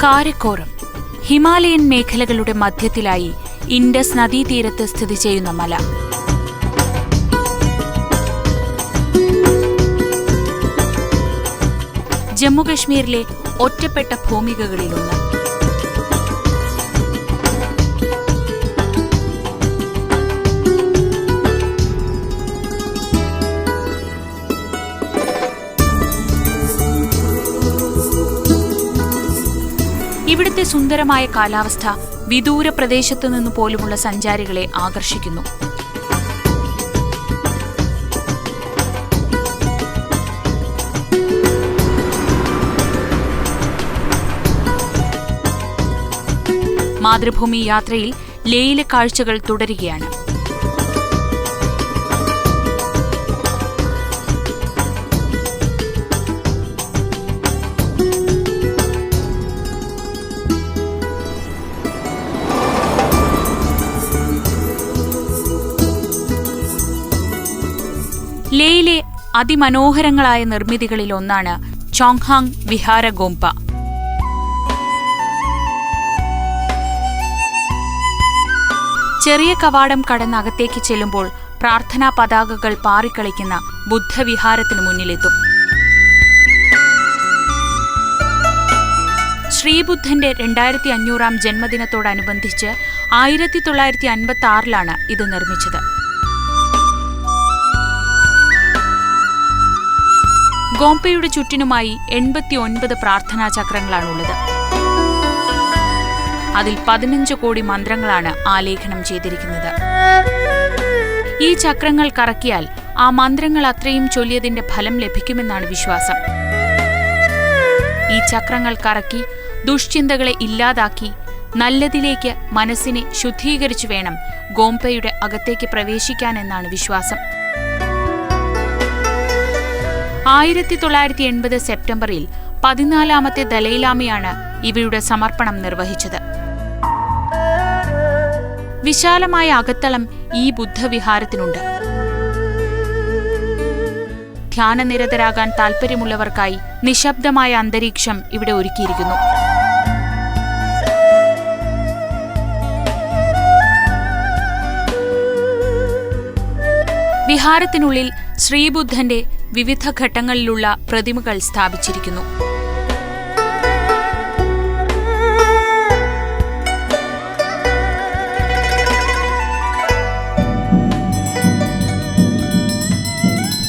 Karakoram Himalayan മേഖലകളുടെ മധ്യത്തിലായി Indus നദീതീരത്ത് സ്ഥിതി ചെയ്യുന്ന മല. ജമ്മുകശ്മീരിലെ ഒറ്റപ്പെട്ട ഭൂമികകളിലൊന്ന്. ഇവിടുത്തെ സുന്ദരമായ കാലാവസ്ഥ വിദൂര പ്രദേശത്തു നിന്നു പോലുമുള്ള സഞ്ചാരികളെ ആകർഷിക്കുന്നു. മാതൃഭൂമി യാത്രയിൽ ലേയിലെ കാഴ്ചകൾ തുടരുകയാണ്. ലേയിലെ അതിമനോഹരങ്ങളായ നിർമ്മിതികളിലൊന്നാണ് ചോങ്ഹാങ് വിഹാര ഗോംപ. ചെറിയ കവാടം കടന്ന് അകത്തേക്ക് ചെല്ലുമ്പോൾ പ്രാർത്ഥനാ പതാകകൾ പാറിക്കളിക്കുന്ന ബുദ്ധവിഹാരത്തിനു മുന്നിലെത്തും. ശ്രീബുദ്ധന്റെ 2500-ാം ജന്മദിനത്തോടനുബന്ധിച്ച് 1956-ലാണ് ഇത് നിർമ്മിച്ചത്. ഗോംപയുടെ ചുറ്റിനുമായി 89 പ്രാർത്ഥനാ ചക്രങ്ങളാണുള്ളത്. അതിൽ 15 കോടി മന്ത്രങ്ങളാണ് ആലേഖനം ചെയ്തിരിക്കുന്നത്. ഈ ചക്രങ്ങൾ കറക്കിയാൽ ആ മന്ത്രങ്ങൾ അത്രയും ചൊല്ലിയതിന്റെ ഫലം ലഭിക്കുമെന്നാണ് വിശ്വാസം. ഈ ചക്രങ്ങൾ കറക്കി ദുഷ്ചിന്തകളെ ഇല്ലാതാക്കി നല്ലതിലേക്ക് മനസ്സിനെ ശുദ്ധീകരിച്ചു വേണം ഗോംപയുടെ അകത്തേക്ക് പ്രവേശിക്കാനെന്നാണ് വിശ്വാസം. 1980 സെപ്റ്റംബറിൽ 14ാമത്തെ ദലൈലാമയാണ് ഇവയുടെ സമർപ്പണം നിർവഹിച്ചത്. വിശാലമായ അകത്തളം ഈ ബുദ്ധവിഹാരത്തിനുണ്ട്. ധ്യാനനിരതരാകാൻ താൽപ്പര്യമുള്ളവർക്കായി നിശബ്ദമായ അന്തരീക്ഷം ഇവിടെ ഒരുക്കിയിരിക്കുന്നു. വിഹാരത്തിനുള്ളിൽ ശ്രീബുദ്ധന്റെ വിവിധ ഘട്ടങ്ങളിലുള്ള പ്രതിമകൾ സ്ഥാപിച്ചിരിക്കുന്നു.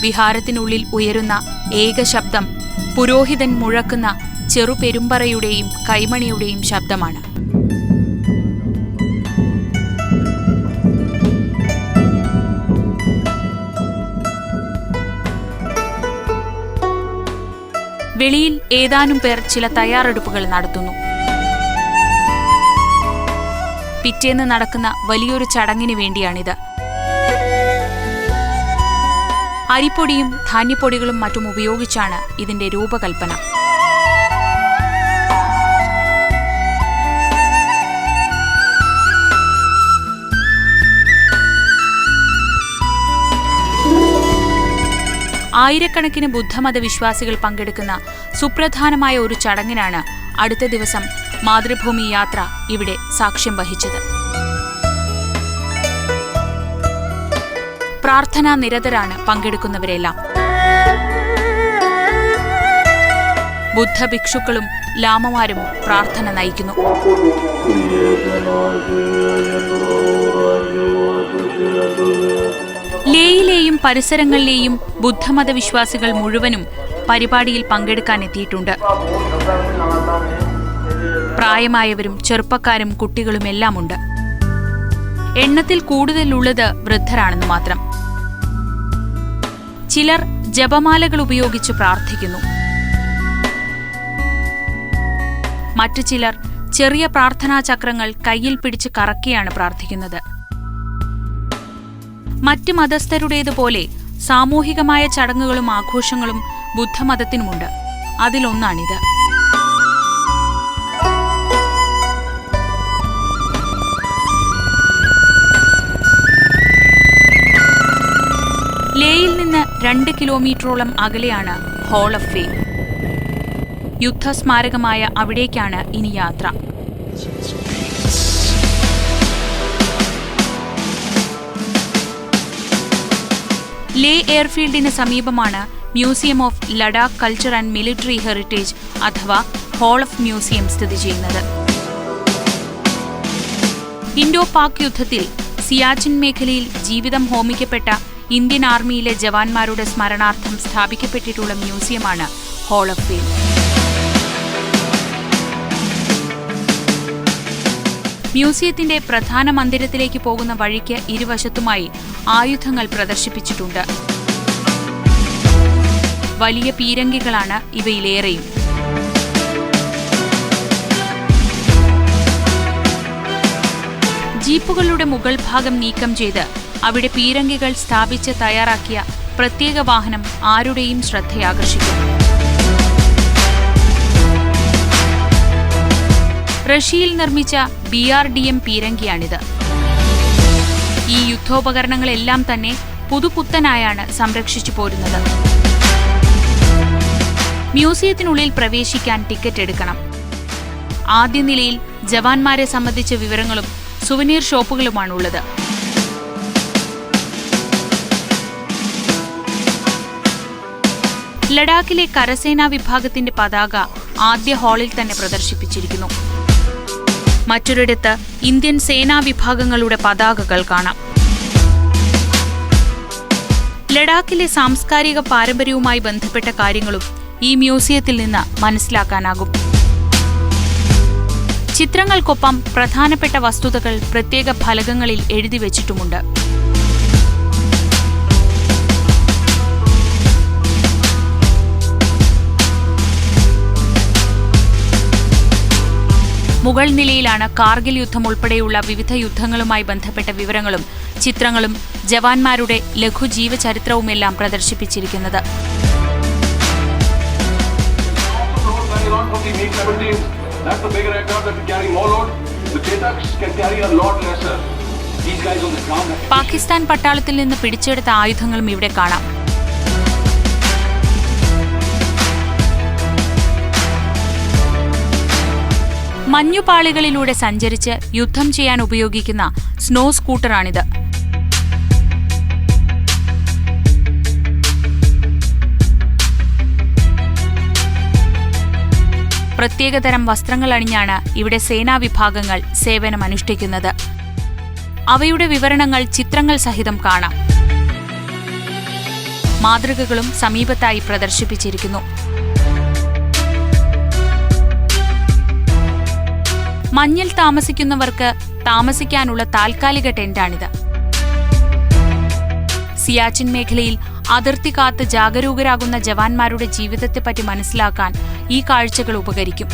വിഹാരത്തിനുള്ളിൽ ഉയരുന്ന ഏക ശബ്ദം പുരോഹിതൻ മുഴക്കുന്ന ചെറുപെരുമ്പറയുടെയും കൈമണിയുടെയും ശബ്ദമാണ്. വെളിയിൽ ഏതാനും പേർ ചില തയ്യാറെടുപ്പുകൾ നടത്തുന്നു. പിറ്റേന്ന് നടക്കുന്ന വലിയൊരു ചടങ്ങിന് വേണ്ടിയാണിത്. അരിപ്പൊടിയും ധാന്യപ്പൊടികളും മറ്റും ഉപയോഗിച്ചാണ് ഇതിന്റെ രൂപകൽപ്പന. ആയിരക്കണക്കിന് ബുദ്ധമത വിശ്വാസികൾ പങ്കെടുക്കുന്ന സുപ്രധാനമായ ഒരു ചടങ്ങിനാണ് അടുത്ത ദിവസം മാതൃഭൂമി യാത്ര ഇവിടെ സാക്ഷ്യം വഹിച്ചത്. പ്രാർത്ഥനാ നിരതരാണ് പങ്കെടുക്കുന്നവരെല്ലാം. ബുദ്ധഭിക്ഷുക്കളും ലാമമാരും പ്രാർത്ഥന നയിക്കുന്നു. ലേയിലെയും പരിസരങ്ങളിലെയും ബുദ്ധമത വിശ്വാസികൾ മുഴുവനും പരിപാടിയിൽ പങ്കെടുക്കാനെത്തിയിട്ടുണ്ട്. പ്രായമായവരും ചെറുപ്പക്കാരും കുട്ടികളുമെല്ലാമുണ്ട്. എണ്ണത്തിൽ കൂടുതലുള്ളത് വൃദ്ധരാണെന്ന് മാത്രം. ചിലർ ജപമാലകൾ ഉപയോഗിച്ച് പ്രാർത്ഥിക്കുന്നു. മറ്റു ചിലർ ചെറിയ പ്രാർത്ഥനാ ചക്രങ്ങൾ കയ്യിൽ പിടിച്ച് കറക്കിയാണ് പ്രാർത്ഥിക്കുന്നത്. മറ്റ് മതസ്ഥരുടേതുപോലെ സാമൂഹികമായ ചടങ്ങുകളും ആഘോഷങ്ങളും ബുദ്ധമതത്തിനുമുണ്ട്. അതിലൊന്നാണിത്. ലേയിൽ നിന്ന് 2 കിലോമീറ്ററോളം അകലെയാണ് ഹാൾ ഓഫ് ഫെയിം. യുദ്ധസ്മാരകമായ അവിടേക്കാണ് ഇനി യാത്ര. ലേ എയർഫീൽഡിന് സമീപമാണ് museum of Ladakh culture and military heritage അഥവാ ഹോൾ ഓഫ് മ്യൂസിയം സ്ഥിതി ചെയ്യുന്നത്. ഇൻഡോ പാക് യുദ്ധത്തിൽ സിയാച്ചിൻ മേഖലയിൽ ജീവിതം ഹോമിക്കപ്പെട്ട ഇന്ത്യൻ ആർമിയിലെ ജവാന്മാരുടെ സ്മരണാർത്ഥം സ്ഥാപിക്കപ്പെട്ടിട്ടുള്ള മ്യൂസിയമാണ് ഹോൾ ഓഫ് ഫെയിം. മ്യൂസിയത്തിന്റെ പ്രധാന മന്ദിരത്തിലേക്ക് പോകുന്ന വഴിക്ക് ഇരുവശത്തുമായി ആയുധങ്ങൾ പ്രദർശിപ്പിച്ചിട്ടുണ്ട്. വലിയ പീരങ്കികളാണ് ഇവയിലേറെയും. ജീപ്പുകളുടെ മുകൾ ഭാഗം നീക്കം ചെയ്ത് അവിടെ പീരങ്കികൾ സ്ഥാപിച്ച് തയ്യാറാക്കിയ പ്രത്യേക വാഹനം ആരുടെയും ശ്രദ്ധയാകർഷിക്കും. റഷ്യയിൽ നിർമ്മിച്ച BRDM പീരങ്കിയാണിത്. ഈ യുദ്ധോപകരണങ്ങളെല്ലാം തന്നെ പുതുപുത്തനായാണ് സംരക്ഷിച്ചു പോരുന്നത്. മ്യൂസിയത്തിനുള്ളിൽ പ്രവേശിക്കാൻ ടിക്കറ്റ് എടുക്കണം. ആദ്യ നിലയിൽ ജവാന്മാരെ സംബന്ധിച്ച വിവരങ്ങളും സുവനീർ ഷോപ്പുകളുമാണുള്ളത്. ലഡാക്കിലെ കരസേനാ വിഭാഗത്തിന്റെ പതാക ആദ്യ ഹാളിൽ തന്നെ പ്രദർശിപ്പിച്ചിരിക്കുന്നു. മറ്റൊരിടത്ത് ഇന്ത്യൻ സേനാ വിഭാഗങ്ങളുടെ പതാകകൾ കാണാം. ലഡാക്കിലെ സാംസ്കാരിക പാരമ്പര്യവുമായി ബന്ധപ്പെട്ട കാര്യങ്ങളും ഈ മ്യൂസിയത്തിൽ നിന്ന് മനസ്സിലാക്കാനാകും. ചിത്രങ്ങൾക്കൊപ്പം പ്രധാനപ്പെട്ട വസ്തുതകൾ പ്രത്യേക ഫലകങ്ങളിൽ എഴുതിവെച്ചിട്ടുമുണ്ട്. മുകൾ നിലയിലാണ് കാർഗിൽ യുദ്ധം ഉൾപ്പെടെയുള്ള വിവിധ യുദ്ധങ്ങളുമായി ബന്ധപ്പെട്ട വിവരങ്ങളും ചിത്രങ്ങളും ജവാന്മാരുടെ ലഘുജീവചരിത്രവുമെല്ലാം പ്രദർശിപ്പിച്ചിരിക്കുന്നത്. പാകിസ്ഥാൻ പട്ടാളത്തിൽ നിന്ന് പിടിച്ചെടുത്ത ആയുധങ്ങളും ഇവിടെ കാണാം. മഞ്ഞുപാളികളിലൂടെ സഞ്ചരിച്ച് യുദ്ധം ചെയ്യാൻ ഉപയോഗിക്കുന്ന സ്നോ സ്കൂട്ടറാണിത്. പ്രത്യേകതരം വസ്ത്രങ്ങൾ അണിഞ്ഞാണ് ഇവിടെ സേനാ വിഭാഗങ്ങൾ സേവനമനുഷ്ഠിക്കുന്നത്. അവയുടെ വിവരണങ്ങൾ ചിത്രങ്ങൾ സഹിതം കാണാം. മാതൃകകളും സമീപത്തായി പ്രദർശിപ്പിച്ചിരിക്കുന്നു. മഞ്ഞിൽ താമസിക്കുന്നവർക്ക് താമസിക്കാനുള്ള താൽക്കാലിക ടെന്റാണിത്. സിയാച്ചിൻ മേഖലയിൽ അതിർത്തി കാത്ത് ജാഗരൂകരാകുന്ന ജവാന്മാരുടെ ജീവിതത്തെപ്പറ്റി മനസ്സിലാക്കാൻ ഈ കാഴ്ചകൾ ഉപകരിക്കും.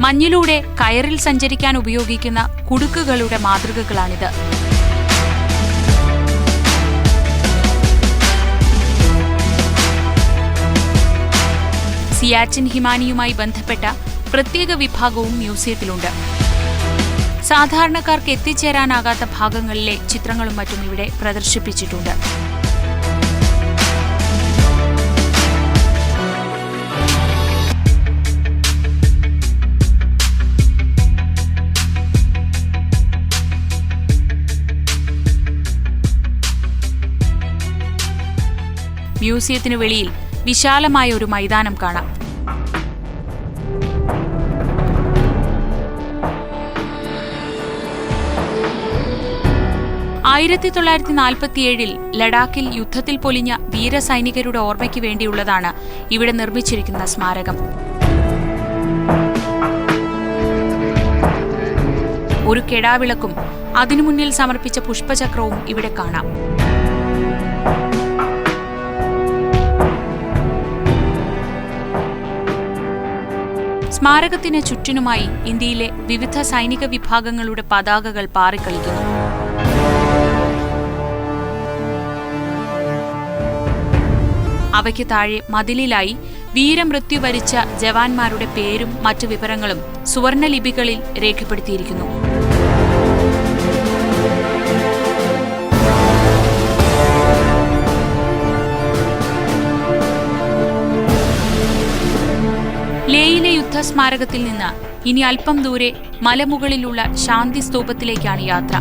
മഞ്ഞിലൂടെ കയറിൽ സഞ്ചരിക്കാൻ ഉപയോഗിക്കുന്ന കുടുക്കുകളുടെ മാതൃകകളാണിത്. സിയാച്ചിൻ ഹിമാനിയുമായി ബന്ധപ്പെട്ട പ്രത്യേക വിഭാഗവും മ്യൂസിയത്തിലുണ്ട്. സാധാരണക്കാർക്ക് എത്തിച്ചേരാനാകാത്ത ഭാഗങ്ങളിലെ ചിത്രങ്ങളും മറ്റും ഇവിടെ പ്രദർശിപ്പിച്ചിട്ടുണ്ട്. മ്യൂസിയത്തിനു വെളിയിൽ വിശാലമായ ഒരു മൈതാനം കാണാം. ആയിരത്തി 1947 ലഡാക്കിൽ യുദ്ധത്തിൽ പൊലിഞ്ഞ വീരസൈനികരുടെ ഓർമ്മയ്ക്ക് വേണ്ടിയുള്ളതാണ് ഇവിടെ നിർമ്മിച്ചിരിക്കുന്ന സ്മാരകം. ഒരു കെടാവിളക്കും അതിനു മുന്നിൽ സമർപ്പിച്ച പുഷ്പചക്രവും ഇവിടെ കാണാം. സ്മാരകത്തിന് ചുറ്റിനുമായി ഇന്ത്യയിലെ വിവിധ സൈനിക വിഭാഗങ്ങളുടെ പതാകകൾ പാറിക്കളിക്കുന്നു. അവയ്ക്ക് താഴെ മതിലിലായി വീരമൃത്യു വരിച്ച ജവാന്മാരുടെ പേരും മറ്റു വിവരങ്ങളും സുവർണലിപികളിൽ രേഖപ്പെടുത്തിയിരിക്കുന്നു. യുദ്ധസ്മാരകത്തിൽ നിന്ന് ഇനി അല്പം ദൂരെ മലമുകളിലുള്ള ശാന്തി സ്തൂപത്തിലേക്കാണ് യാത്ര.